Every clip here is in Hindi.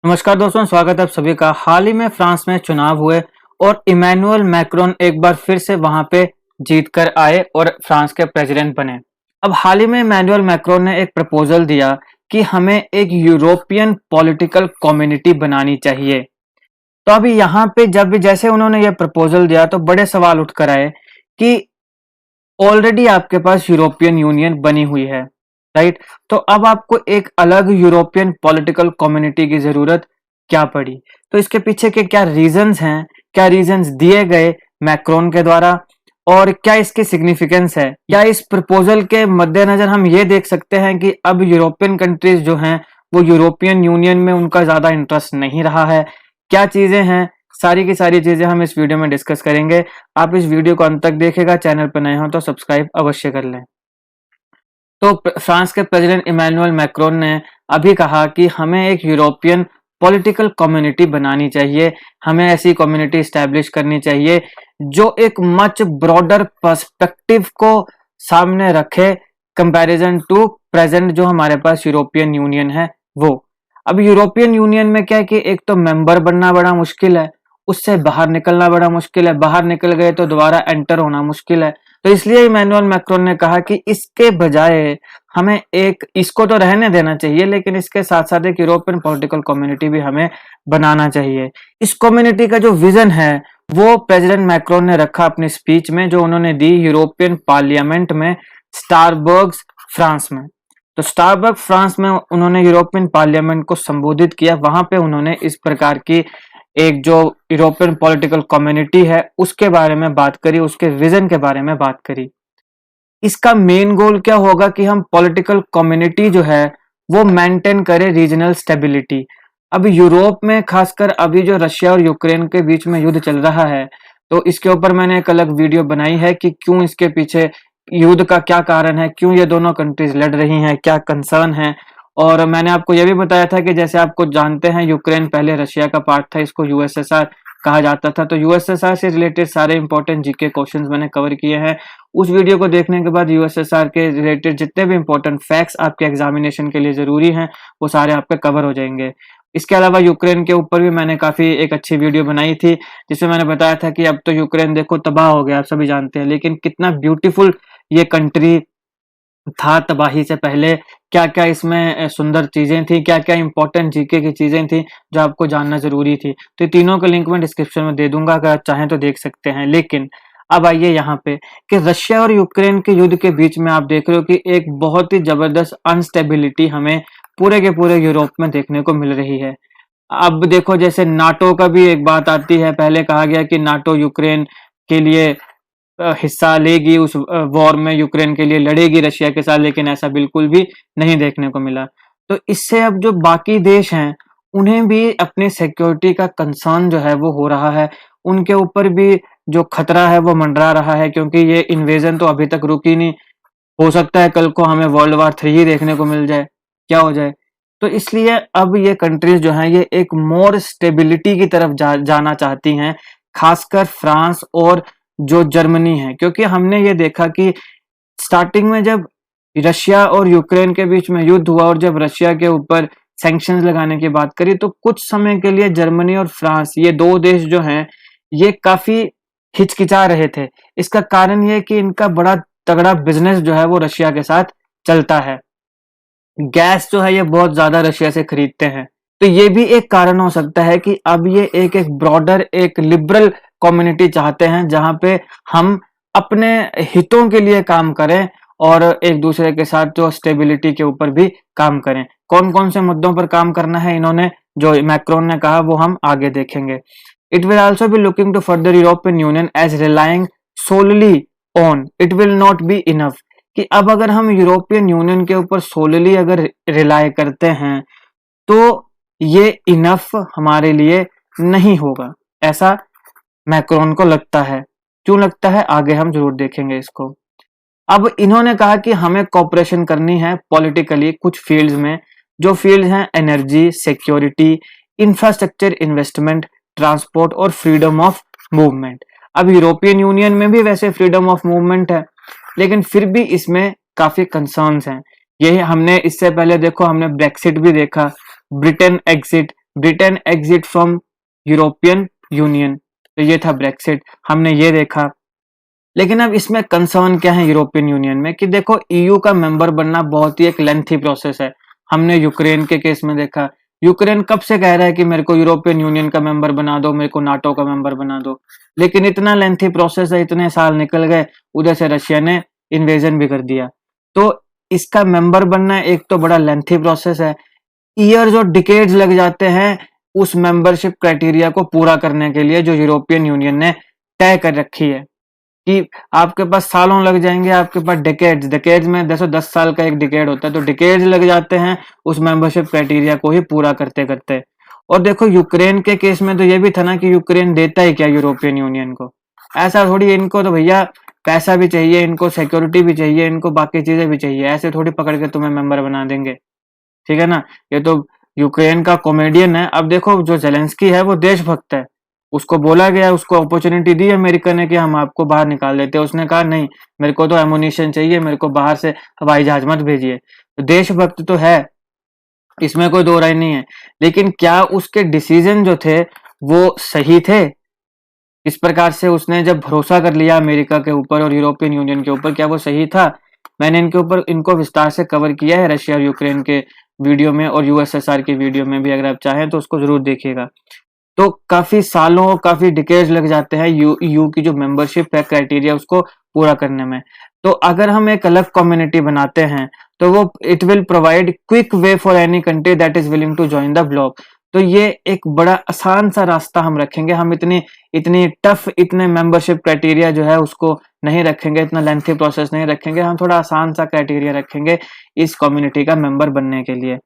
नमस्कार दोस्तों, स्वागत है आप सभी का। हाल ही में फ्रांस में चुनाव हुए और इमैनुअल मैक्रोन एक बार फिर से वहां पे जीत कर आए और फ्रांस के प्रेसिडेंट बने। अब हाल ही में इमैनुअल मैक्रोन ने एक प्रपोजल दिया कि हमें एक यूरोपियन पॉलिटिकल कम्युनिटी बनानी चाहिए। तो अभी यहाँ पे जब भी जैसे उन्होंने ये प्रपोजल दिया तो बड़े सवाल उठ कर आए कि ऑलरेडी आपके पास यूरोपियन यूनियन बनी हुई है, राइट? तो अब आपको एक अलग यूरोपियन पॉलिटिकल कम्युनिटी की जरूरत क्या पड़ी? तो इसके पीछे के क्या रीजंस हैं, क्या रीजंस दिए गए मैक्रोन के द्वारा और क्या इसकी सिग्निफिकेंस है? क्या इस प्रपोजल के मद्देनजर हम ये देख सकते हैं कि अब यूरोपियन कंट्रीज जो हैं वो यूरोपियन यूनियन में उनका ज्यादा इंटरेस्ट नहीं रहा है? क्या चीजें हैं, सारी की सारी चीजें हम इस वीडियो में डिस्कस करेंगे। आप इस वीडियो को अंत तक देखेगा, चैनल पर नए हो तो सब्सक्राइब अवश्य कर लें। तो फ्रांस के प्रेसिडेंट इमैनुअल मैक्रोन ने अभी कहा कि हमें एक यूरोपियन पॉलिटिकल कम्युनिटी बनानी चाहिए, हमें ऐसी कम्युनिटी स्टैब्लिश करनी चाहिए जो एक मच ब्रॉडर पर्सपेक्टिव को सामने रखे कंपैरिजन टू प्रेजेंट जो हमारे पास यूरोपियन यूनियन है वो। अब यूरोपियन यूनियन में क्या है कि एक तो मेंबर बनना बड़ा मुश्किल है, उससे बाहर निकलना बड़ा मुश्किल है, बाहर निकल गए तो दोबारा एंटर होना मुश्किल है। तो इसलिए इमैनुअल मैक्रोन ने कहा कि इसके बजाय हमें एक इसको तो रहने देना चाहिए, लेकिन इसके साथ साथ एक यूरोपियन पॉलिटिकल कम्युनिटी भी हमें बनाना चाहिए। इस कम्युनिटी का जो विजन है वो प्रेसिडेंट मैक्रोन ने रखा अपनी स्पीच में, जो उन्होंने दी यूरोपियन पार्लियामेंट में स्टारबर्ग फ्रांस में। तो स्टारबर्ग फ्रांस में उन्होंने यूरोपियन पार्लियामेंट को संबोधित किया। वहां पे उन्होंने इस प्रकार की एक जो यूरोपियन पॉलिटिकल कम्युनिटी है उसके बारे में बात करी, उसके विजन के बारे में बात करी। इसका मेन गोल क्या होगा कि हम पॉलिटिकल कम्युनिटी जो है वो मेंटेन करें रीजनल स्टेबिलिटी। अभी यूरोप में खासकर अभी जो रशिया और यूक्रेन के बीच में युद्ध चल रहा है, तो इसके ऊपर मैंने एक अलग वीडियो बनाई है कि क्यों इसके पीछे युद्ध का क्या कारण है, क्यों ये दोनों कंट्रीज लड़ रही हैं, क्या कंसर्न है। और मैंने आपको यह भी बताया था कि जैसे आपको जानते हैं यूक्रेन पहले रशिया का पार्ट था, इसको यूएसएसआर कहा जाता था। तो यूएसएसआर से रिलेटेड सारे इंपॉर्टेंट जीके क्वेश्चंस मैंने कवर किए हैं। उस वीडियो को देखने के बाद यूएसएसआर के रिलेटेड जितने भी इंपॉर्टेंट फैक्ट्स आपके एग्जामिनेशन के लिए जरूरी हैं वो सारे आपके कवर हो जाएंगे। इसके अलावा यूक्रेन के ऊपर भी मैंने काफी एक अच्छी वीडियो बनाई थी जिसमें मैंने बताया था कि अब तो यूक्रेन देखो तबाह हो गया, आप सभी जानते हैं, लेकिन कितना ब्यूटीफुल ये कंट्री था तबाही से पहले। क्या क्या इसमें सुंदर चीजें थी, क्या क्या इंपॉर्टेंट जीके की चीजें थी जो आपको जानना जरूरी थी। तो ये तीनों का लिंक मैं डिस्क्रिप्शन में दे दूंगा, अगर आप चाहें तो देख सकते हैं। लेकिन अब आइए यहाँ पे कि रशिया और यूक्रेन के युद्ध के बीच में आप देख रहे हो कि एक बहुत ही जबरदस्त अनस्टेबिलिटी हमें पूरे के पूरे यूरोप में देखने को मिल रही है। अब देखो जैसे नाटो का भी एक बात आती है, पहले कहा गया कि नाटो यूक्रेन के लिए हिस्सा लेगी, उस वॉर में यूक्रेन के लिए लड़ेगी रशिया के साथ, लेकिन ऐसा बिल्कुल भी नहीं देखने को मिला। तो इससे अब जो बाकी देश हैं उन्हें भी अपनी सिक्योरिटी का कंसर्न जो है वो हो रहा है, उनके ऊपर भी जो खतरा है वो मंडरा रहा है, क्योंकि ये इन्वेजन तो अभी तक रुकी नहीं। हो सकता है कल को हमें वर्ल्ड वार 3 ही देखने को मिल जाए, क्या हो जाए। तो इसलिए अब ये कंट्रीज जो हैं ये एक मोर स्टेबिलिटी की तरफ जाना चाहती हैं, खासकर फ्रांस और जो जर्मनी है। क्योंकि हमने ये देखा कि स्टार्टिंग में जब रशिया और यूक्रेन के बीच में युद्ध हुआ और जब रशिया के ऊपर सैंक्शंस लगाने की बात करी, तो कुछ समय के लिए जर्मनी और फ्रांस ये दो देश जो हैं ये काफी हिचकिचा रहे थे। इसका कारण ये कि इनका बड़ा तगड़ा बिजनेस जो है वो रशिया के साथ चलता है, गैस जो है ये बहुत ज्यादा रशिया से खरीदते हैं। तो ये भी एक कारण हो सकता है कि अब ये एक ब्रॉडर एक लिबरल कम्युनिटी चाहते हैं जहां पे हम अपने हितों के लिए काम करें और एक दूसरे के साथ जो स्टेबिलिटी के ऊपर भी काम करें। कौन कौन से मुद्दों पर काम करना है इन्होंने जो मैक्रोन ने कहा वो हम आगे देखेंगे। It will also be looking to further European Union as relying solely on it will not be enough. कि अब अगर हम यूरोपियन यूनियन के ऊपर सोलली अगर रिलाय करते हैं तो ये इनफ हमारे लिए नहीं होगा, ऐसा मैक्रोन को लगता है। क्यों लगता है आगे हम जरूर देखेंगे इसको। अब इन्होंने कहा कि हमें कॉपरेशन करनी है पॉलिटिकली कुछ फील्ड्स में, जो फील्ड हैं energy, security, infrastructure, investment, transport और फ्रीडम ऑफ मूवमेंट। अब यूरोपियन यूनियन में भी वैसे फ्रीडम ऑफ मूवमेंट है, लेकिन फिर भी इसमें काफी कंसर्न्स हैं। यही हमने इससे पहले देखो हमने ब्रेक्सिट भी देखा, Britain exit, Britain exit from European union, तो ये था ब्रेक्सिट, हमने ये देखा। लेकिन अब इसमें कंसर्न क्या है यूरोपियन यूनियन में कि देखो ईयू का मेंबर बनना बहुत ही एक लेंथी प्रोसेस है। हमने यूक्रेन के केस में देखा, यूक्रेन कब से कह रहा है कि मेरे को यूरोपियन यूनियन का मेंबर बना दो, मेरे को नाटो का मेंबर बना दो, लेकिन इतना लेंथी प्रोसेस है, इतने साल निकल गए, उधर से रशिया ने इन्वेजन भी कर दिया। तो इसका मेंबर बनना एक तो बड़ा लेंथी प्रोसेस है, ईयर्स और डिकेड्स लग जाते हैं उस मेंबरशिप क्राइटेरिया को पूरा करने के लिए जो यूरोपियन यूनियन ने तय कर रखी है, कि आपके पास सालों लग जाएंगे, आपके पास डिकेड्स, डिकेड्स में 10 साल का एक डिकेड होता है, तो डिकेड्स लग जाते हैं उस मेंबरशिप क्राइटेरिया को ही पूरा करते करते। और देखो यूक्रेन के केस में तो ये भी था ना कि यूक्रेन देता ही क्या यूरोपियन यूनियन को, ऐसा थोड़ी, इनको तो भैया पैसा भी चाहिए, इनको सिक्योरिटी भी चाहिए, इनको बाकी चीजें भी चाहिए, ऐसे थोड़ी पकड़ के तुम्हें मेंबर बना देंगे, ठीक है ना। ये तो यूक्रेन का कॉमेडियन है। अब देखो जो जेलेंस्की है वो देशभक्त है, उसको बोला गया, उसको अपॉर्चुनिटी दी अमेरिका ने कि हम आपको बाहर निकाल देते हैं, उसने कहा नहीं, मेरे को तो एमुनिशन चाहिए, मेरे को बाहर से हवाई जहाज मत भेजिए। तो देशभक्त तो है, इसमें कोई दो राय नहीं है, लेकिन क्या उसके डिसीजन जो थे वो सही थे? इस प्रकार से उसने जब भरोसा कर लिया अमेरिका के ऊपर और यूरोपियन यूनियन के ऊपर, क्या वो सही था? मैंने इनको विस्तार से कवर किया है रशिया और यूक्रेन के वीडियो में, और यूएसएसआर के वीडियो में भी, अगर आप चाहें तो उसको जरूर देखिएगा। तो काफी सालों, काफी डिकेड्स लग जाते हैं यू की जो मेंबरशिप है क्राइटेरिया उसको पूरा करने में। तो अगर हम एक अलग कम्युनिटी बनाते हैं तो वो it will provide quick way for any country that is willing to join the bloc. तो ये एक बड़ा आसान सा रास्ता हम रखेंगे, हम इतनी इतनी टफ, इतने मेंबरशिप क्राइटेरिया जो है उसको नहीं रखेंगे, इतना लेंथी प्रोसेस नहीं रखेंगे, हम थोड़ा आसान सा क्राइटेरिया रखेंगे इस कम्युनिटी का मेंबर बनने के लिए।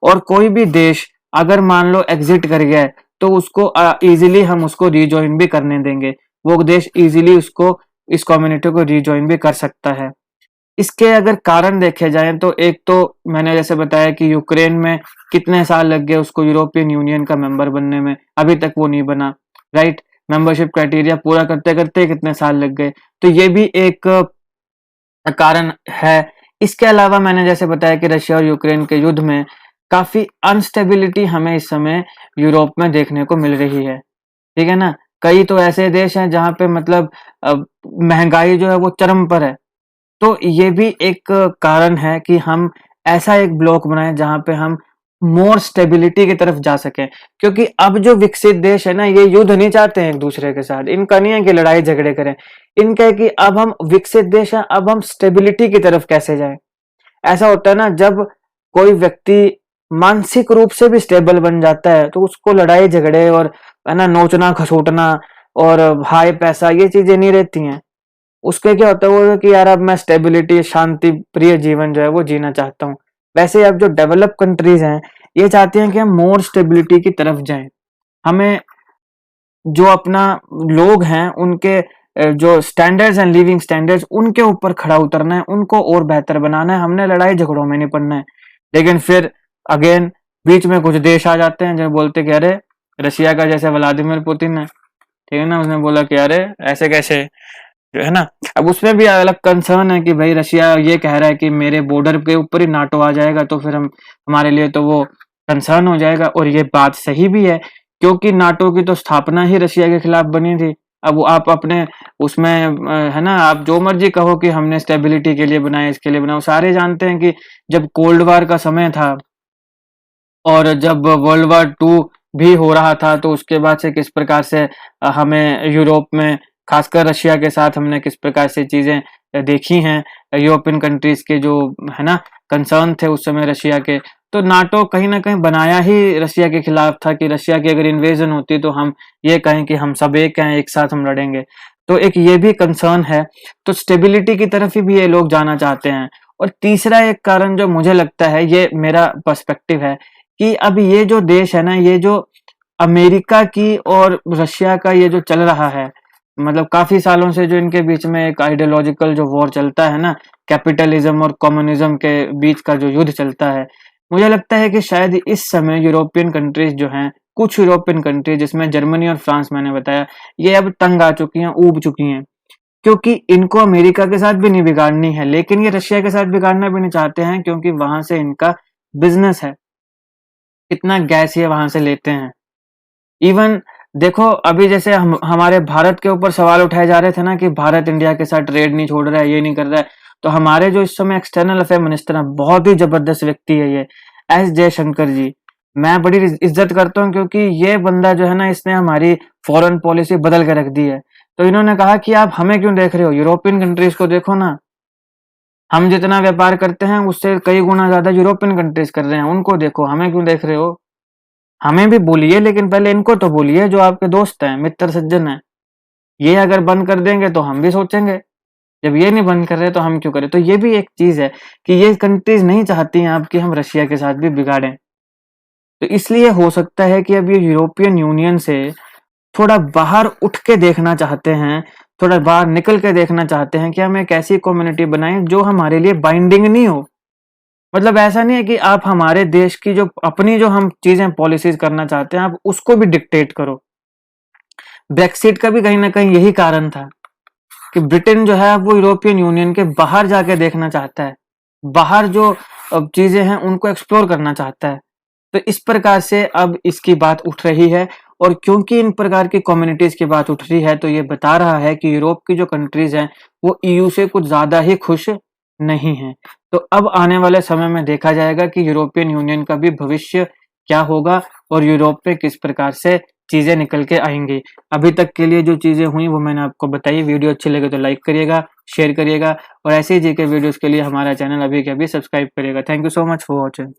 और कोई भी देश अगर मान लो एग्जिट कर गया है तो उसको इजीली हम उसको रीजॉइन भी करने देंगे, वो देश इजीली उसको, इस कम्युनिटी को रीजॉइन भी कर सकता है। इसके अगर कारण देखे जाए तो एक तो मैंने जैसे बताया कि यूक्रेन में कितने साल लग गए उसको यूरोपियन यूनियन का मेंबर बनने में, अभी तक वो नहीं बना, राइट। मेंबरशिप क्राइटेरिया पूरा करते करते कितने साल लग गए, तो ये भी एक कारण है। इसके अलावा मैंने जैसे बताया कि रशिया और यूक्रेन के युद्ध में काफी अनस्टेबिलिटी हमें इस समय यूरोप में देखने को मिल रही है, ठीक है ना। कई तो ऐसे देश हैं जहां पे मतलब महंगाई जो है वो चरम पर है। तो ये भी एक कारण है कि हम ऐसा एक ब्लॉक बनाएं जहां पे हम मोर स्टेबिलिटी की तरफ जा सकें, क्योंकि अब जो विकसित देश है ना, ये युद्ध नहीं चाहते हैं एक दूसरे के साथ, इनका नहीं है कि लड़ाई झगड़े करें, इनका है कि अब हम विकसित देश हैं, अब हम स्टेबिलिटी की तरफ कैसे जाएं। ऐसा होता है ना, जब कोई व्यक्ति मानसिक रूप से भी स्टेबल बन जाता है तो उसको लड़ाई झगड़े और है ना नोचना खसोटना और हाय पैसा ये चीजें नहीं रहती हैं। उसके क्या होता है वो कि यार अब मैं स्टेबिलिटी, शांति प्रिय जीवन जो है वो जीना चाहता हूँ। वैसे ही अब जो डेवलप कंट्रीज हैं ये चाहती हैं कि हम मोर स्टेबिलिटी की तरफ जाएं, हमें जो अपना लोग हैं उनके जो स्टैंडर्ड्स हैं, लिविंग स्टैंडर्ड्स, उनके ऊपर खड़ा उतरना है, उनको और बेहतर बनाना है, हमने लड़ाई झगड़ों में नहीं पड़ना है। लेकिन फिर अगेन बीच में कुछ देश आ जाते हैं जो बोलते कि अरे, रशिया का जैसे व्लादिमीर पुतिन है, ठीक है ना, उसने बोला कि अरे ऐसे कैसे, है ना। अब उसमें भी अलग कंसर्न है कि भाई रशिया ये कह रहा है कि मेरे बॉर्डर के ऊपर ही नाटो आ जाएगा तो फिर हम, हमारे लिए तो वो कंसर्न हो जाएगा। और ये बात सही भी है, क्योंकि नाटो की तो स्थापना ही रशिया के खिलाफ बनी थी। अब वो आप अपने उसमें है ना, आप जो मर्जी कहो कि हमने स्टेबिलिटी के लिए बनाया, इसके लिए बनाया, सारे जानते हैं कि जब कोल्ड वार का समय था और जब वर्ल्ड वार टू भी हो रहा था तो उसके बाद से किस प्रकार से हमें यूरोप में, खासकर रशिया के साथ, हमने किस प्रकार से चीजें देखी हैं। यूरोपियन कंट्रीज के जो है ना कंसर्न थे उस समय रशिया के, तो नाटो कहीं ना कहीं बनाया ही रशिया के खिलाफ था कि रशिया की अगर इन्वेजन होती तो हम ये कहें कि हम सब एक हैं, एक साथ हम लड़ेंगे। तो एक ये भी कंसर्न है, तो स्टेबिलिटी की तरफ ही भी ये लोग जाना चाहते हैं। और तीसरा एक कारण जो मुझे लगता है, ये मेरा पर्सपेक्टिव है, कि अब ये जो देश है ना, ये जो अमेरिका की और रशिया का ये जो चल रहा है, मतलब काफी सालों से जो इनके बीच में एक आइडियोलॉजिकल जो वॉर चलता है ना, कैपिटलिज्म और कम्युनिज्म के बीच का जो युद्ध चलता है, मुझे लगता है कि शायद इस समय यूरोपियन कंट्रीज जो हैं, कुछ यूरोपियन कंट्रीज जिसमें जर्मनी और फ्रांस मैंने बताया, ये अब तंग आ चुकी हैं, ऊब चुकी हैं, क्योंकि इनको अमेरिका के साथ भी नहीं बिगाड़नी है, लेकिन ये रशिया के साथ बिगाड़ना भी नहीं चाहते हैं, क्योंकि वहां से इनका बिजनेस है। कितना गैस ये वहां से लेते हैं। इवन देखो अभी जैसे हमारे भारत के ऊपर सवाल उठाए जा रहे थे ना कि भारत इंडिया के साथ ट्रेड नहीं छोड़ रहा है, ये नहीं कर रहा है। तो हमारे जो इस समय एक्सटर्नल अफेयर मिनिस्टर है, बहुत ही जबरदस्त व्यक्ति है ये, एस जयशंकर जी। मैं बड़ी इज्जत करता हूँ क्योंकि ये बंदा जो है ना, इसने हमारी फॉरेन पॉलिसी बदल के रख दी है। तो इन्होंने कहा कि आप हमें क्यों देख रहे हो, यूरोपियन कंट्रीज को देखो ना। हम जितना व्यापार करते हैं उससे कई गुना ज्यादा यूरोपियन कंट्रीज कर रहे हैं, उनको देखो, हमें क्यों देख रहे हो। हमें भी बोलिए, लेकिन पहले इनको तो बोलिए जो आपके दोस्त हैं, मित्र सज्जन हैं। ये अगर बंद कर देंगे तो हम भी सोचेंगे, जब ये नहीं बंद कर रहे तो हम क्यों करें। तो ये भी एक चीज है कि ये कंट्रीज नहीं चाहती हैं आप कि हम रशिया के साथ भी बिगाड़ें। तो इसलिए हो सकता है कि अब ये यूरोपियन यूनियन से थोड़ा बाहर उठ के देखना चाहते हैं, थोड़ा बाहर निकल के देखना चाहते हैं कि हम एक ऐसी कम्युनिटी बनाएं जो हमारे लिए बाइंडिंग नहीं हो। मतलब ऐसा नहीं है कि आप हमारे देश की जो अपनी जो हम चीजें पॉलिसीज करना चाहते हैं आप उसको भी डिक्टेट करो। ब्रेक्सिट का भी कहीं ना कहीं यही कारण था कि ब्रिटेन जो है वो यूरोपियन यूनियन के बाहर जाके देखना चाहता है, बाहर जो चीजें हैं उनको एक्सप्लोर करना चाहता है। तो इस प्रकार से अब इसकी बात उठ रही है, और क्योंकि इन प्रकार की कम्युनिटीज की बात उठ रही है तो ये बता रहा है कि यूरोप की जो कंट्रीज हैं वो ईयू से कुछ ज्यादा ही खुश नहीं है। तो अब आने वाले समय में देखा जाएगा कि यूरोपियन यूनियन का भी भविष्य क्या होगा और यूरोप पे किस प्रकार से चीजें निकल के आएंगी। अभी तक के लिए जो चीजें हुई वो मैंने आपको बताई। वीडियो अच्छी लगे तो लाइक करिएगा, शेयर करिएगा, और ऐसे ही जी के वीडियोस के लिए हमारा चैनल अभी के अभी सब्सक्राइब करिएगा। Thank you so much for watching.